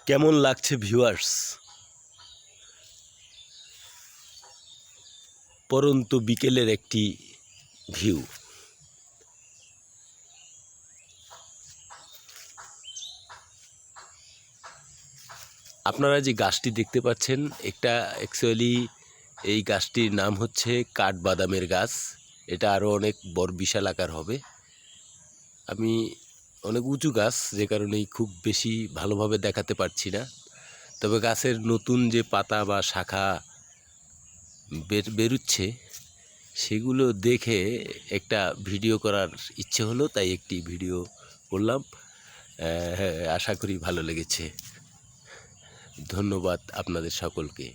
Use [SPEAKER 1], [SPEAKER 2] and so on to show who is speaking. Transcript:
[SPEAKER 1] কেমন লাগছে ভিউয়ার্স? পরন্তু বিকেলের একটি ভিউ। আপনারা যে গাছটি দেখতে পাচ্ছেন, এটা অ্যাকচুয়ালি এই গাছটির নাম হচ্ছে কাঠবাদামের গাছ। এটা আরও অনেক বড় বিশাল আকার হবে। আমি অনেক উঁচু গাছ, যে কারণেই খুব বেশি ভালোভাবে দেখাতে পারছি না। তবে গাছের নতুন যে পাতা বা শাখা বেরুচ্ছে, সেগুলো দেখে একটা ভিডিও করার ইচ্ছে হলো, তাই একটি ভিডিও করলাম। আশা করি ভালো লেগেছে। ধন্যবাদ আপনাদের সকলকে।